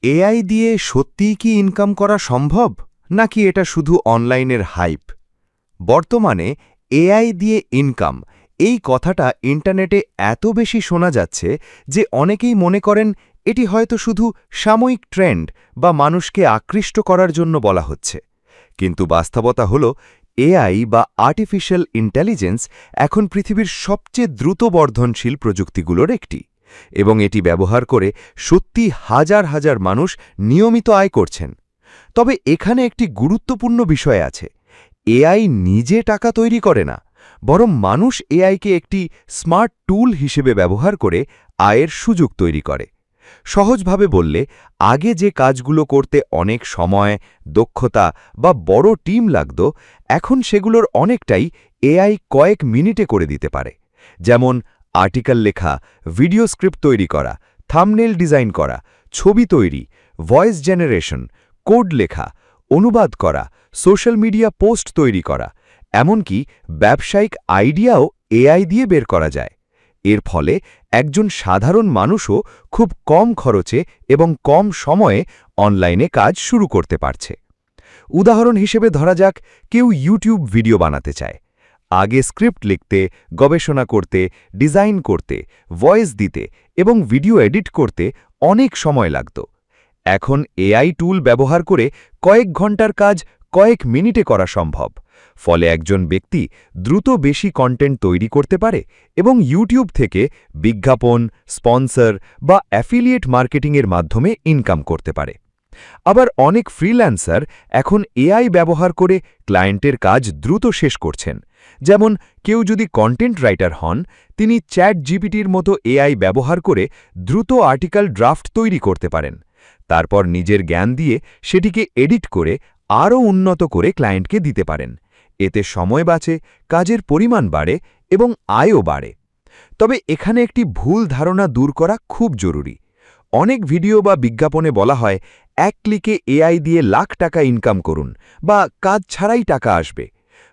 AI দিয়ে সত্যিই কি ইনকাম করা সম্ভব নাকি এটা শুধু অনলাইনের হাইপ? বর্তমানে এআই দিয়ে ইনকাম এই কথাটা ইন্টারনেটে এত বেশি শোনা যাচ্ছে যে অনেকেই মনে করেন এটি হয়তো শুধু সাময়িক ট্রেন্ড বা মানুষকে আকৃষ্ট করার জন্য বলা হচ্ছে। কিন্তু বাস্তবতা হল এআই বা আর্টিফিশিয়াল ইন্টেলিজেন্স এখন পৃথিবীর সবচেয়ে দ্রুত বর্ধনশীল প্রযুক্তিগুলোর একটি, এবং এটি ব্যবহার করে সত্যি হাজার হাজার মানুষ নিয়মিত আয় করছেন। তবে এখানে একটি গুরুত্বপূর্ণ বিষয় আছে। এআই নিজে টাকা তৈরি করে না, বরং মানুষ এআইকে একটি স্মার্ট টুল হিসেবে ব্যবহার করে আয়ের সুযোগ তৈরি করে। সহজভাবে বললে, আগে যে কাজগুলো করতে অনেক সময়, দক্ষতা বা বড় টিম লাগত, এখন সেগুলোর অনেকটাই এআই কয়েক মিনিটে করে দিতে পারে। যেমন আর্টিকেল লেখা, ভিডিও স্ক্রিপ্ট তৈরি করা, থাম্বনেল ডিজাইন করা, ছবি তৈরি, ভয়েস জেনারেশন, কোড লেখা, অনুবাদ করা, সোশ্যাল মিডিয়া পোস্ট তৈরি করা, এমনকি ব্যবসায়িক আইডিয়াও এআই দিয়ে বের করা যায়। এর ফলে একজন সাধারণ মানুষও খুব কম খরচে এবং কম সময়ে অনলাইনে কাজ শুরু করতে পারছে। উদাহরণ হিসেবে ধরা যাক, কেউ ইউটিউব ভিডিও বানাতে চায়। আগে স্ক্রিপ্ট লিখতে, গবেষণা করতে, ডিজাইন করতে, ভয়েস দিতে এবং ভিডিও এডিট করতে অনেক সময় লাগত। এখন এআই টুল ব্যবহার করে কয়েক ঘন্টার কাজ কয়েক মিনিটে করা সম্ভব। ফলে একজন ব্যক্তি দ্রুত বেশি কন্টেন্ট তৈরি করতে পারে এবং ইউটিউব থেকে বিজ্ঞাপন, স্পন্সর বা অ্যাফিলিয়েট মার্কেটিংয়ের মাধ্যমে ইনকাম করতে পারে। আবার অনেক ফ্রিল্যান্সার এখন এআই ব্যবহার করে ক্লায়েন্টের কাজ দ্রুত শেষ করছেন। যেমন কেউ যদি কন্টেন্ট রাইটার হন, তিনি চ্যাট জিপিটির মতো এআই ব্যবহার করে দ্রুত আর্টিকেল ড্রাফট তৈরি করতে পারেন। তারপর নিজের জ্ঞান দিয়ে সেটিকে এডিট করে আরও উন্নত করে ক্লায়েন্টকে দিতে পারেন। এতে সময় বাঁচে, কাজের পরিমাণ বাড়ে এবং আয়ও বাড়ে। তবে এখানে একটি ভুল ধারণা দূর করা খুব জরুরি। অনেক ভিডিও বা বিজ্ঞাপনে বলা হয়, এক ক্লিকে এআই দিয়ে লাখ টাকা ইনকাম করুন বা কাজ ছাড়াই টাকা আসবে।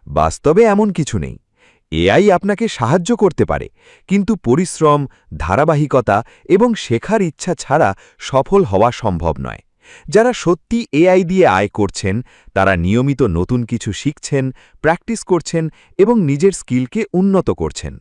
বাস্তবে এমন কিছু নেই। এআই আপনাকে সাহায্য করতে পারে, কিন্তু পরিশ্রম, ধারাবাহিকতা এবং শেখার ইচ্ছা ছাড়া সফল হওয়া সম্ভব নয়। যারা সত্যি এআই দিয়ে আয় করছেন, তারা নিয়মিত নতুন কিছু শিখছেন, প্র্যাকটিস করছেন এবং নিজের স্কিলকে উন্নত করছেন।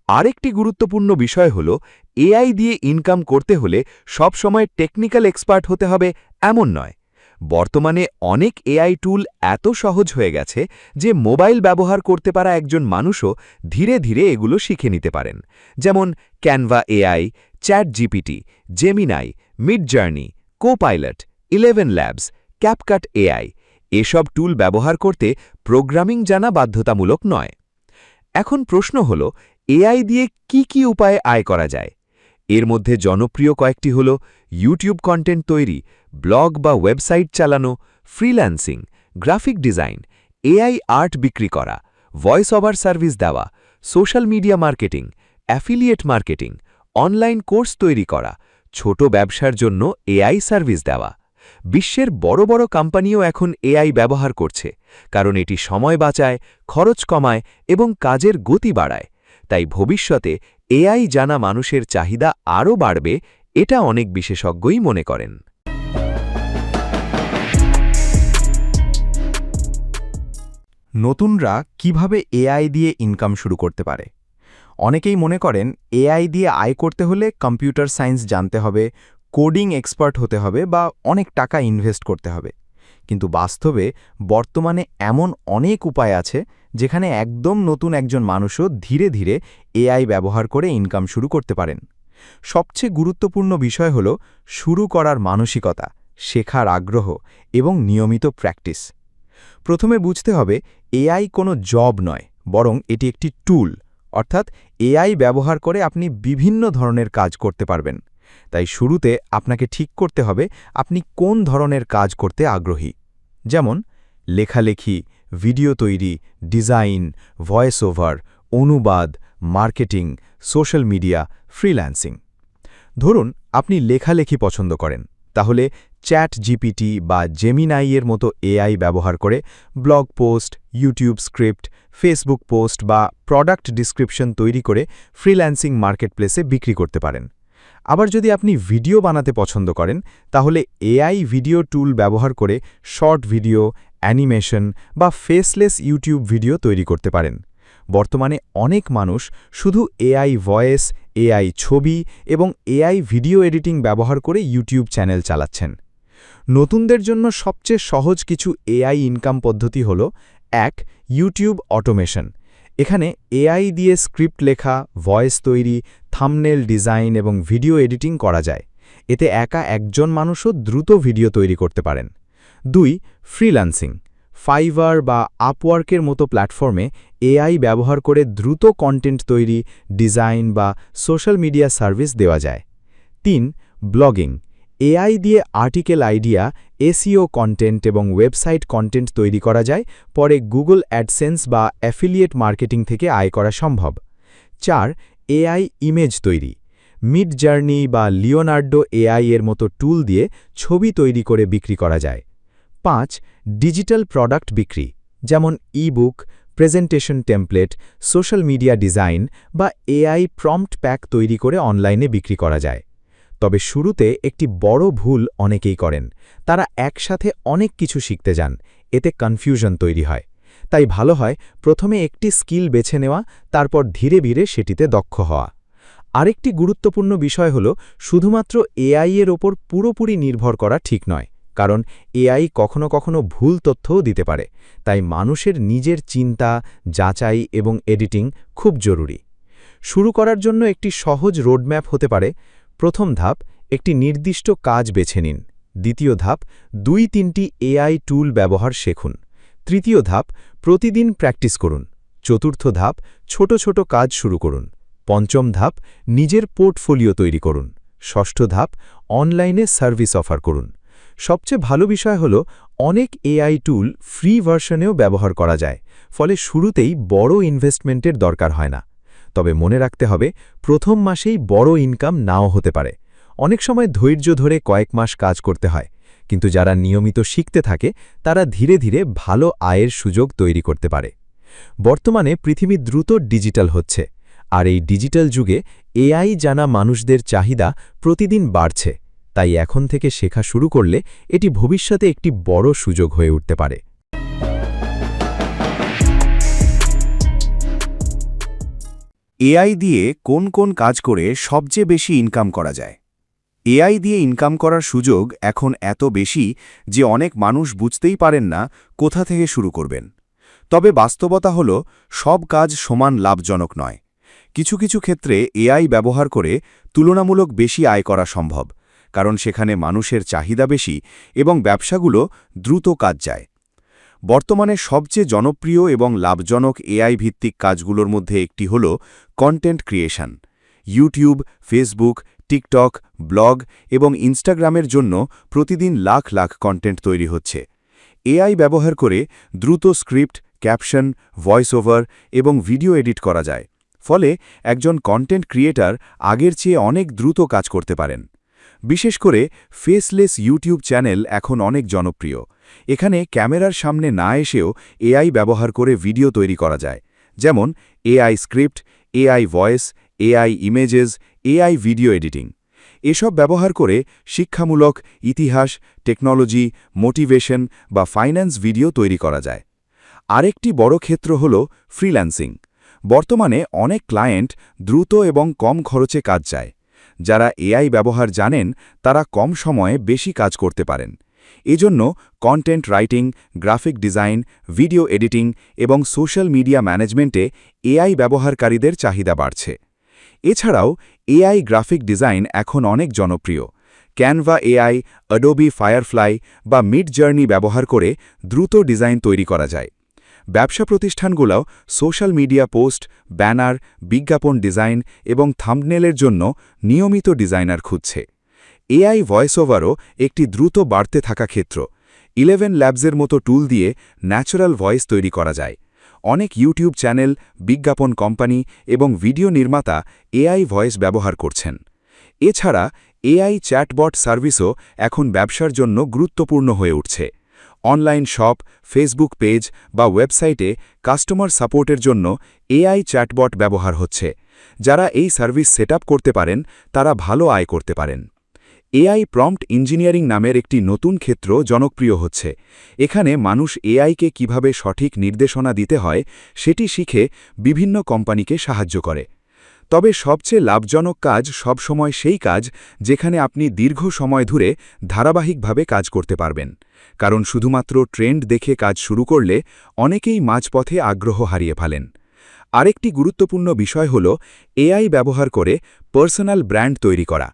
আরেকটি গুরুত্বপূর্ণ বিষয় হল, এআই দিয়ে ইনকাম করতে হলে সবসময় টেকনিক্যাল এক্সপার্ট হতে হবে এমন নয়। বর্তমানে অনেক এআই টুল এত সহজ হয়ে গেছে যে মোবাইল ব্যবহার করতে পারা একজন মানুষও ধীরে ধীরে এগুলো শিখে নিতে পারেন। যেমন Canva AI, chat GPT, Gemini, Midjourney, copilot, 11 labs, CapCut AI, এসব টুল ব্যবহার করতে প্রোগ্রামিং জানা বাধ্যতামূলক নয়। এখন প্রশ্ন হল, এআই দিয়ে কি কি উপায়ে আয় করা যায়? এর মধ্যে জনপ্রিয় কয়েকটি হল ইউটিউব কন্টেন্ট তৈরি, ব্লগ বা ওয়েবসাইট চালানো, freelancing, graphic design, AI art বিক্রি করা, ভয়েস ওভার সার্ভিস দেওয়া, social media marketing, affiliate marketing, online course তৈরি করা, ছোট ব্যবসার জন্য এআই সার্ভিস দেওয়া। বিশ্বের বড় বড় কোম্পানিও এখন এআই ব্যবহার করছে, কারণ এটি সময় বাঁচায়, খরচ কমায় এবং কাজের গতি বাড়ায়। তাই ভবিষ্যতে এআই জানা মানুষের চাহিদা আরও বাড়বে, এটা অনেক বিশেষজ্ঞই মনে করেন। নতুনরা কিভাবে এআই দিয়ে ইনকাম শুরু করতে পারে? অনেকেই মনে করেন এআই দিয়ে আয় করতে হলে কম্পিউটার সায়েন্স জানতে হবে, কোডিং এক্সপার্ট হতে হবে বা অনেক টাকা ইনভেস্ট করতে হবে। কিন্তু বাস্তবে বর্তমানে এমন অনেক উপায় আছে যেখানে একদম নতুন একজন মানুষও ধীরে ধীরে এআই ব্যবহার করে ইনকাম শুরু করতে পারেন। সবচেয়ে গুরুত্বপূর্ণ বিষয় হল শুরু করার মানসিকতা, শেখার আগ্রহ এবং নিয়মিত প্র্যাকটিস। প্রথমে বুঝতে হবে, এআই কোনো জব নয়, বরং এটি একটি টুল। অর্থাৎ এআই ব্যবহার করে আপনি বিভিন্ন ধরনের কাজ করতে পারবেন। তাই শুরুতে আপনাকে ঠিক করতে হবে আপনি কোন ধরনের কাজ করতে আগ্রহী। যেমন লেখালেখি, ভিডিও তৈরি, ডিজাইন, ভয়েস ওভার, অনুবাদ, মার্কেটিং, সোশ্যাল মিডিয়া, ফ্রিল্যান্সিং। ধরুন আপনি লেখালেখি পছন্দ করেন, তাহলে চ্যাট জিপিটি বা জেমিনাই এর মতো এআই ব্যবহার করে blog post, YouTube script, Facebook post বা প্রোডাক্ট ডিসক্রিপশন তৈরি করে ফ্রিল্যান্সিং মার্কেটপ্লেসে বিক্রি করতে পারেন। আবার যদি আপনি ভিডিও বানাতে পছন্দ করেন তাহলে এআই ভিডিও টুল ব্যবহার করে শর্ট ভিডিও, অ্যানিমেশন বা ফেসলেস ইউটিউব ভিডিও তৈরি করতে পারেন। বর্তমানে অনেক মানুষ শুধু এআই ভয়েস, এআই ছবি এবং এআই ভিডিও এডিটিং ব্যবহার করে ইউটিউব চ্যানেল চালাচ্ছেন। নতুনদের জন্য সবচেয়ে সহজ কিছু এআই ইনকাম পদ্ধতি হল: ১. YouTube automation. এখানে এআই দিয়ে স্ক্রিপ্ট লেখা, ভয়েস তৈরি, থাম্বনেল ডিজাইন এবং ভিডিও এডিটিং করা যায়। এতে একা একজন মানুষও দ্রুত ভিডিও তৈরি করতে পারেন। ২. ফ্রিল্যান্সিং। ফাইভার বা আপওয়ার্কের মতো প্ল্যাটফর্মে এআই ব্যবহার করে দ্রুত কন্টেন্ট তৈরি, ডিজাইন বা সোশ্যাল মিডিয়া সার্ভিস দেওয়া যায়। ৩. ব্লগিং। এআই দিয়ে আর্টিকেল আইডিয়া, এসইও কন্টেন্ট এবং ওয়েবসাইট কন্টেন্ট তৈরি করা যায়, পরে গুগল অ্যাডসেন্স বা অ্যাফিলিয়েট মার্কেটিং থেকে আয় করা সম্ভব। ৪. এআই ইমেজ তৈরি। মিডজার্নি বা লিওনার্ডো এআই এর মতো টুল দিয়ে ছবি তৈরি করে বিক্রি করা যায়। ৫. ডিজিটাল প্রোডাক্ট বিক্রি, যেমন e-book, presentation template, social media design বা এআই প্রম্পট প্যাক তৈরি করে অনলাইনে বিক্রি করা যায়। তবে শুরুতে একটি বড় ভুল অনেকেই করেন, তারা একসাথে অনেক কিছু শিখতে যান, এতে কনফিউশন তৈরি হয়। তাই ভালো হয় প্রথমে একটি স্কিল বেছে নেওয়া, তারপর ধীরে ধীরে সেটিতে দক্ষ হওয়া। আরেকটি গুরুত্বপূর্ণ বিষয় হল, শুধুমাত্র এআই এর ওপর পুরোপুরি নির্ভর করা ঠিক নয়, কারণ এআই কখনো কখনো ভুল তথ্যও দিতে পারে। তাই মানুষের নিজের চিন্তা, যাচাই এবং এডিটিং খুব জরুরি। শুরু করার জন্য একটি সহজ রোডম্যাপ হতে পারে: প্রথম ধাপ, একটি নির্দিষ্ট কাজ বেছে নিন। দ্বিতীয় ধাপ, ২-৩টি এআই টুল ব্যবহার শিখুন। তৃতীয় ধাপ, প্রতিদিন প্র্যাকটিস করুন। চতুর্থ ধাপ, ছোট ছোট কাজ শুরু করুন। পঞ্চম ধাপ, নিজের পোর্টফোলিও তৈরি করুন। ষষ্ঠ ধাপ, অনলাইনে সার্ভিস অফার করুন। সবচেয়ে ভালো বিষয় হল, অনেক এআই টুল ফ্রি ভার্সনেও ব্যবহার করা যায়, ফলে শুরুতেই বড় ইনভেস্টমেন্টের দরকার হয় না। তবে মনে রাখতে হবে, প্রথম মাসেই বড় ইনকাম নাও হতে পারে। অনেক সময় ধৈর্য ধরে কয়েক মাস কাজ করতে হয়, কিন্তু যারা নিয়মিত শিখতে থাকে তারা ধীরে ধীরে ভালো আয়ের সুযোগ তৈরি করতে পারে। বর্তমানে পৃথিবী দ্রুত ডিজিটাল হচ্ছে, আর এই ডিজিটাল যুগে এআই জানা মানুষদের চাহিদা প্রতিদিন বাড়ছে। তাই এখন থেকে শেখা শুরু করলে এটি ভবিষ্যতে একটি বড় সুযোগ হয়ে উঠতে পারে। এআই দিয়ে কোন কোন কাজ করে সবচেয়ে বেশি ইনকাম করা যায়? এআই দিয়ে ইনকাম করার সুযোগ এখন এত বেশি যে অনেক মানুষ বুঝতেই পারেন না কোথা থেকে শুরু করবেন। তবে বাস্তবতা হল, সব কাজ সমান লাভজনক নয়। কিছু কিছু ক্ষেত্রে এআই ব্যবহার করে তুলনামূলক বেশি আয় করা সম্ভব, কারণ সেখানে মানুষের চাহিদা বেশি এবং ব্যবসাগুলো দ্রুত কাজ যায়। বর্তমানে সবচেয়ে জনপ্রিয় এবং লাভজনক এআই ভিত্তিক কাজগুলোর মধ্যে একটি হল content creation. YouTube, Facebook, TikTok, blog এবং ইনস্টাগ্রামের জন্য প্রতিদিন লাখ লাখ কন্টেন্ট তৈরি হচ্ছে। এআই ব্যবহার করে দ্রুত স্ক্রিপ্ট, ক্যাপশন, ভয়েস ওভার এবং ভিডিও এডিট করা যায়, ফলে একজন কন্টেন্ট ক্রিয়েটর আগের চেয়ে অনেক দ্রুত কাজ করতে পারেন। বিশেষ করে ফেসলেস ইউটিউব চ্যানেল এখন অনেক জনপ্রিয়। এখানে ক্যামেরার সামনে না এসেও এআই ব্যবহার করে ভিডিও তৈরি করা যায়, যেমন AI script, AI voice, AI images, AI video editing. এসব ব্যবহার করে শিক্ষামূলক, ইতিহাস, টেকনোলজি, মোটিভেশন বা ফাইন্যান্স ভিডিও তৈরি করা যায়। আরেকটি বড় ক্ষেত্র হল ফ্রিল্যান্সিং। বর্তমানে অনেক ক্লায়েন্ট দ্রুত এবং কম খরচে কাজ চায়। যারা এআই ব্যবহার জানেন তারা কম সময়ে বেশি কাজ করতে পারেন। এজন্য content writing, graphic design, video editing এবং সোশ্যাল মিডিয়া ম্যানেজমেন্টে এআই ব্যবহারকারীদের চাহিদা বাড়ছে। এছাড়াও এআই গ্রাফিক ডিজাইন এখন অনেক জনপ্রিয়। ক্যানভা এআই, অ্যাডোবি ফায়ারফ্লাই বা মিডজার্নি ব্যবহার করে দ্রুত ডিজাইন তৈরি করা যায়। ব্যবসা প্রতিষ্ঠানগুলোও সোশ্যাল মিডিয়া পোস্ট, ব্যানার, বিজ্ঞাপন ডিজাইন এবং থাম্বনেলের জন্য নিয়মিত ডিজাইনার খুঁজছে। এআই ভয়েস ওভারও একটি দ্রুত বাড়তে থাকা ক্ষেত্র। 11 ল্যাবসের মতো টুল দিয়ে ন্যাচারাল ভয়েস তৈরি করা যায়। অনেক ইউটিউব চ্যানেল, বিজ্ঞাপন কোম্পানি এবং ভিডিও নির্মাতা এআই ভয়েস ব্যবহার করছেন। এছাড়া এআই চ্যাটবট সার্ভিসও এখন ব্যবসার জন্য গুরুত্বপূর্ণ হয়ে উঠছে। অনলাইন শপ, ফেসবুক পেজ বা ওয়েবসাইটে কাস্টমার সাপোর্টের জন্য এআই চ্যাটবট ব্যবহার হচ্ছে, যারা এই সার্ভিস সেটআপ করতে পারেন তারা ভালো আয় করতে পারেন। এআই প্রম্পট ইঞ্জিনিয়ারিং নামের একটি নতুন ক্ষেত্র জনপ্রিয় হচ্ছে। এখানে মানুষ এআইকে কিভাবে সঠিক নির্দেশনা দিতে হয় সেটি শিখে বিভিন্ন কোম্পানিকে সাহায্য করে। তবে সবচেয়ে লাভজনক কাজ সবসময় সেই কাজ যেখানে আপনি দীর্ঘ সময় ধরে ধারাবাহিকভাবে কাজ করতে পারবেন, কারণ শুধুমাত্র ট্রেন্ড দেখে কাজ শুরু করলে অনেকেই মাঝপথে আগ্রহ হারিয়ে ফেলেন। আরেকটি গুরুত্বপূর্ণ বিষয় হল এআই ব্যবহার করে পার্সোনাল ব্র্যান্ড তৈরি করা।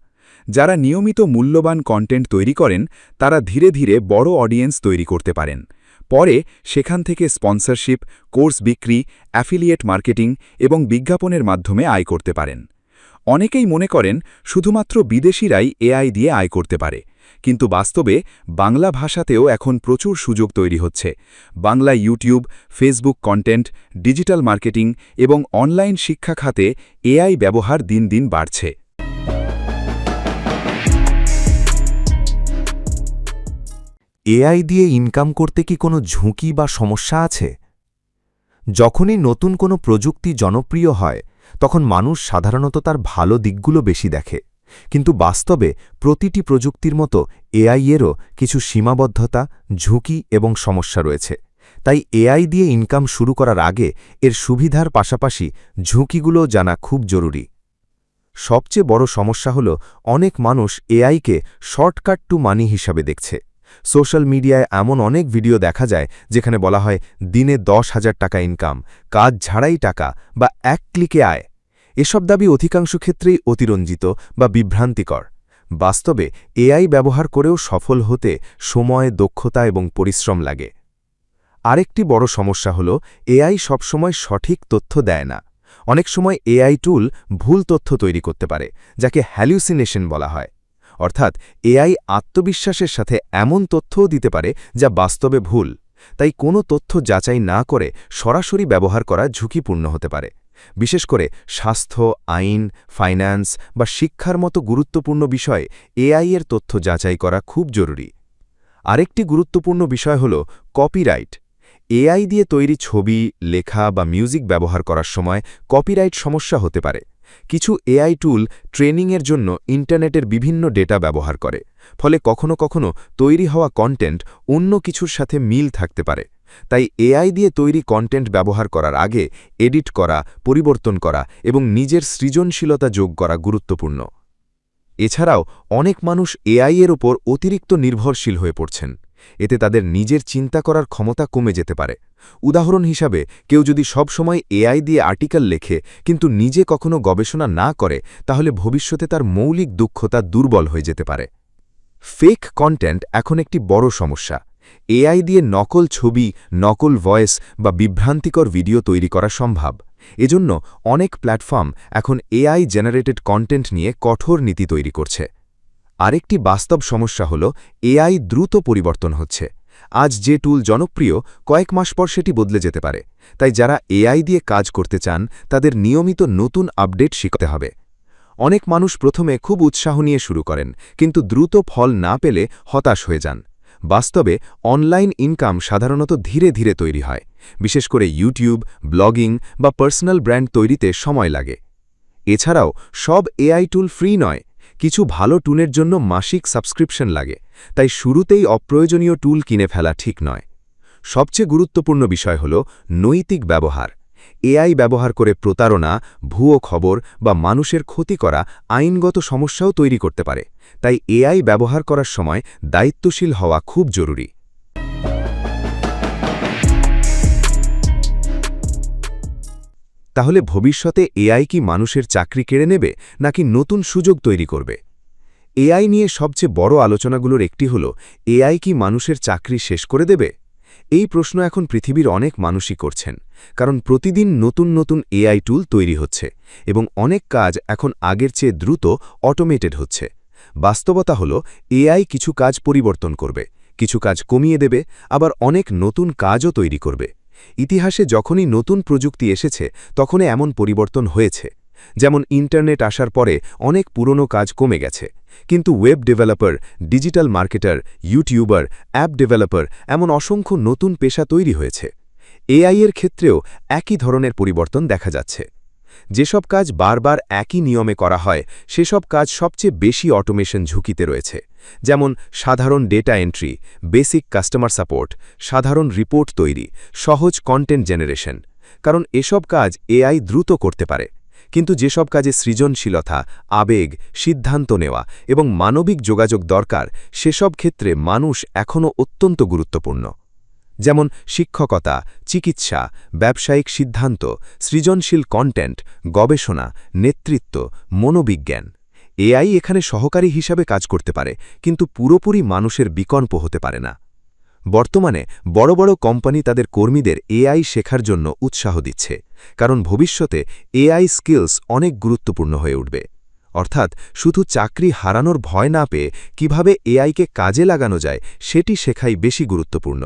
যারা নিয়মিত মূল্যবান কন্টেন্ট তৈরি করেন তারা ধীরে ধীরে বড় অডিয়েন্স তৈরি করতে পারেন। পরে সেখান থেকে স্পন্সরশিপ, কোর্স বিক্রি, অ্যাফিলিয়েট মার্কেটিং এবং বিজ্ঞাপনের মাধ্যমে আয় করতে পারেন। অনেকেই মনে করেন শুধুমাত্র বিদেশিরাই এআই দিয়ে আয় করতে পারে, কিন্তু বাস্তবে বাংলা ভাষাতেও এখন প্রচুর সুযোগ তৈরি হচ্ছে। Bangla YouTube, Facebook content, digital marketing এবং অনলাইন শিক্ষা খাতে এআই ব্যবহার দিন দিন বাড়ছে। এআই দিয়ে ইনকাম করতে কি কোনো ঝুঁকি বা সমস্যা আছে? যখনই নতুন কোনো প্রযুক্তি জনপ্রিয় হয় তখন মানুষ সাধারণত তার ভালো দিকগুলো বেশি দেখে, কিন্তু বাস্তবে প্রতিটি প্রযুক্তির মতো এআই-এরও কিছু সীমাবদ্ধতা, ঝুঁকি এবং সমস্যা রয়েছে। তাই এআই দিয়ে ইনকাম শুরু করার আগে এর সুবিধার পাশাপাশি ঝুঁকিগুলো জানা খুব জরুরি। সবচেয়ে বড় সমস্যা হল অনেক মানুষ এআইকে শর্টকাট টু মানি হিসাবে দেখছে। সোশ্যাল মিডিয়ায় এমন অনেক ভিডিও দেখা যায় যেখানে বলা হয় দিনে 10,000 টাকা ইনকাম, কাজ ছাড়াই টাকা বা এক ক্লিকে আয়। এসব দাবি অধিকাংশ ক্ষেত্রেই অতিরঞ্জিত বা বিভ্রান্তিকর। বাস্তবে এআই ব্যবহার করেও সফল হতে সময়, দক্ষতা এবং পরিশ্রম লাগে। আরেকটি বড় সমস্যা হল এআই সবসময় সঠিক তথ্য দেয় না। অনেক সময় এআই টুল ভুল তথ্য তৈরি করতে পারে, যাকে হ্যালুসিনেশন বলা হয়। অর্থাৎ এআই আত্মবিশ্বাসের সাথে এমন তথ্যও দিতে পারে যা বাস্তবে ভুল। তাই কোনো তথ্য যাচাই না করে সরাসরি ব্যবহার করা ঝুঁকিপূর্ণ হতে পারে। বিশেষ করে স্বাস্থ্য, আইন, ফাইন্যান্স বা শিক্ষার মতো গুরুত্বপূর্ণ বিষয়ে এআই-এর তথ্য যাচাই করা খুব জরুরি। আরেকটি গুরুত্বপূর্ণ বিষয় হল কপিরাইট। এআই দিয়ে তৈরি ছবি, লেখা বা মিউজিক ব্যবহার করার সময় কপিরাইট সমস্যা হতে পারে। কিছু এআই টুল ট্রেনিংয়ের জন্য ইন্টারনেটের বিভিন্ন ডেটা ব্যবহার করে, ফলে কখনো কখনো তৈরি হওয়া কন্টেন্ট অন্য কিছুর সাথে মিল থাকতে পারে। তাই এআই দিয়ে তৈরি কন্টেন্ট ব্যবহার করার আগে এডিট করা, পরিবর্তন করা এবং নিজের সৃজনশীলতা যোগ করা গুরুত্বপূর্ণ। এছাড়াও অনেক মানুষ এআই-এর ওপর অতিরিক্ত নির্ভরশীল হয়ে পড়ছেন। এতে তাদের নিজের চিন্তা করার ক্ষমতা কমে যেতে পারে। উদাহরণ হিসাবে কেউ যদি সবসময় এআই দিয়ে আর্টিকেল লেখে কিন্তু নিজে কখনো গবেষণা না করে, তাহলে ভবিষ্যতে তার মৌলিক দক্ষতা দুর্বল হয়ে যেতে পারে। ফেক কন্টেন্ট এখন একটি বড় সমস্যা। এআই দিয়ে নকল ছবি, নকল ভয়েস বা বিভ্রান্তিকর ভিডিও তৈরি করা সম্ভব। এজন্য অনেক প্ল্যাটফর্ম এখন এআই জেনারেটেড কন্টেন্ট নিয়ে কঠোর নীতি তৈরি করছে। আরেকটি বাস্তব সমস্যা হল এআই দ্রুত পরিবর্তন হচ্ছে। আজ যে টুল জনপ্রিয়, কয়েক মাস পর সেটি বদলে যেতে পারে। তাই যারা এআই দিয়ে কাজ করতে চান তাদের নিয়মিত নতুন আপডেট শিখতে হবে। অনেক মানুষ প্রথমে খুব উৎসাহ নিয়ে শুরু করেন, কিন্তু দ্রুত ফল না পেলে হতাশ হয়ে যান। বাস্তবে অনলাইন ইনকাম সাধারণত ধীরে ধীরে তৈরি হয়। বিশেষ করে ইউটিউব, ব্লগিং বা পার্সোনাল ব্র্যান্ড তৈরিতে সময় লাগে। এছাড়াও সব এআই টুল ফ্রি নয়, কিছু ভালো টুলের জন্য মাসিক সাবস্ক্রিপশন লাগে। তাই শুরুতেই অপ্রয়োজনীয় টুল কিনে ফেলা ঠিক নয়। সবচেয়ে গুরুত্বপূর্ণ বিষয় হল নৈতিক ব্যবহার। এআই ব্যবহার করে প্রতারণা, ভুয়ো খবর বা মানুষের ক্ষতি করা আইনগত সমস্যাও তৈরি করতে পারে। তাই এআই ব্যবহার করার সময় দায়িত্বশীল হওয়া খুব জরুরি। তাহলে ভবিষ্যতে এআই কি মানুষের চাকরি কেড়ে নেবে নাকি নতুন সুযোগ তৈরি করবে? এআই নিয়ে সবচেয়ে বড় আলোচনাগুলোর একটি হল এআই কি মানুষের চাকরি শেষ করে দেবে? এই প্রশ্ন এখন পৃথিবীর অনেক মানুষই করছেন, কারণ প্রতিদিন নতুন নতুন এআই টুল তৈরি হচ্ছে এবং অনেক কাজ এখন আগের চেয়ে দ্রুত অটোমেটেড হচ্ছে। বাস্তবতা হল এআই কিছু কাজ পরিবর্তন করবে, কিছু কাজ কমিয়ে দেবে, আবার অনেক নতুন কাজও তৈরি করবে। ইতিহাসে যখনই নতুন প্রযুক্তি এসেছে তখনই এমন পরিবর্তন হয়েছে। যেমন ইন্টারনেট আসার পরে অনেক পুরনো কাজ কমে গেছে, কিন্তু web developer, digital marketer, YouTuber, app developer এমন অসংখ্য নতুন পেশা তৈরি হয়েছে। এআই-এর ক্ষেত্রেও একই ধরনের পরিবর্তন দেখা যাচ্ছে। যেসব কাজ বারবার একই নিয়মে করা হয় সেসব কাজ সবচেয়ে বেশি অটোমেশন ঝুঁকিতে রয়েছে, যেমন সাধারণ data entry, basic customer support, সাধারণ রিপোর্ট তৈরি, সহজ কন্টেন্ট জেনারেশন। কারণ এসব কাজ এআই দ্রুত করতে পারে, কিন্তু যেসব কাজে সৃজনশীলতা, আবেগ, সিদ্ধান্ত নেওয়া এবং মানবিক যোগাযোগ দরকার সেসব ক্ষেত্রে মানুষ এখনও অত্যন্ত গুরুত্বপূর্ণ। যেমন শিক্ষকতা, চিকিৎসা, ব্যবসায়িক সিদ্ধান্ত, সৃজনশীল কন্টেন্ট, গবেষণা, নেতৃত্ব, মনোবিজ্ঞান। এআই এখানে সহকারী হিসাবে কাজ করতে পারে, কিন্তু পুরোপুরি মানুষের বিকল্প হতে পারে না। বর্তমানে বড় বড় কোম্পানি তাদের কর্মীদের এআই শেখার জন্য উৎসাহ দিচ্ছে, কারণ ভবিষ্যতে এআই স্কিলস অনেক গুরুত্বপূর্ণ হয়ে উঠবে। অর্থাৎ শুধু চাকরি হারানোর ভয় না পেয়ে কিভাবে এআইকে কাজে লাগানো যায় সেটি শেখাই বেশি গুরুত্বপূর্ণ।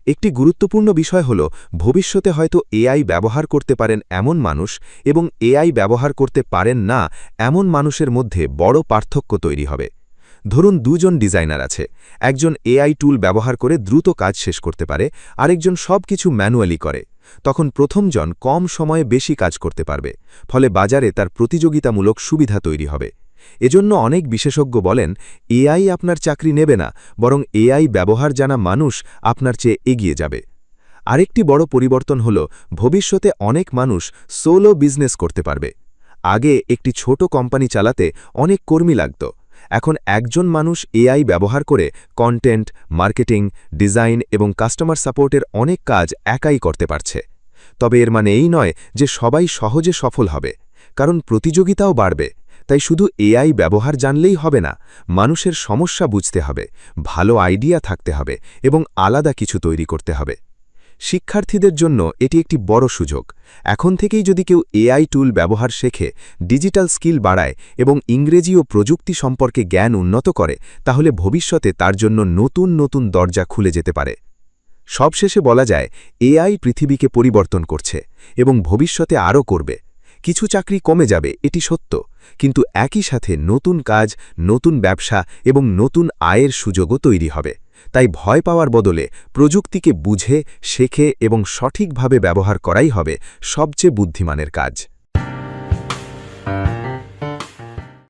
একটি গুরুত্বপূর্ণ বিষয় হল, ভবিষ্যতে হয়তো এআই ব্যবহার করতে পারেন এমন মানুষ এবং এআই ব্যবহার করতে পারেন না এমন মানুষের মধ্যে বড় পার্থক্য তৈরি হবে। ধরুন দুজন ডিজাইনার আছে, একজন এআই টুল ব্যবহার করে দ্রুত কাজ শেষ করতে পারে, আরেকজন সবকিছু ম্যানুয়ালি করে। তখন প্রথমজন কম সময়ে বেশি কাজ করতে পারবে, ফলে বাজারে তার প্রতিযোগিতামূলক সুবিধা তৈরি হবে। এজন্য অনেক বিশেষজ্ঞ বলেন, এআই আপনার চাকরি নেবে না, বরং এআই ব্যবহার জানা মানুষ আপনার চেয়ে এগিয়ে যাবে। আরেকটি বড় পরিবর্তন হল, ভবিষ্যতে অনেক মানুষ সোলো বিজনেস করতে পারবে। আগে একটি ছোট কোম্পানি চালাতে অনেক কর্মী লাগত, এখন একজন মানুষ এআই ব্যবহার করে কন্টেন্ট, মার্কেটিং, ডিজাইন এবং কাস্টমার সাপোর্টের অনেক কাজ একাই করতে পারছে। তবে এর মানে এই নয় যে সবাই সহজে সফল হবে, কারণ প্রতিযোগিতাও বাড়বে। তাই শুধু এআই ব্যবহার জানলেই হবে না, মানুষের সমস্যা বুঝতে হবে, ভালো আইডিয়া থাকতে হবে এবং আলাদা কিছু তৈরি করতে হবে। শিক্ষার্থীদের জন্য এটি একটি বড় সুযোগ। এখন থেকেই যদি কেউ এআই টুল ব্যবহার শেখে, ডিজিটাল স্কিল বাড়ায় এবং ইংরেজি ও প্রযুক্তি সম্পর্কে জ্ঞান উন্নত করে, তাহলে ভবিষ্যতে তার জন্য নতুন নতুন দরজা খুলে যেতে পারে। সবশেষে বলা যায়, এআই পৃথিবীকে পরিবর্তন করছে এবং ভবিষ্যতে আরও করবে। কিছু চাকরি কমে যাবে, এটি সত্য, কিন্তু একই সাথে নতুন কাজ, নতুন ব্যবসা এবং নতুন আয়ের সুযোগও তৈরি হবে। তাই ভয় পাওয়ার বদলে প্রযুক্তিকে বুঝে, শেখে এবং সঠিকভাবে ব্যবহার করাই হবে সবচেয়ে বুদ্ধিমানের কাজ।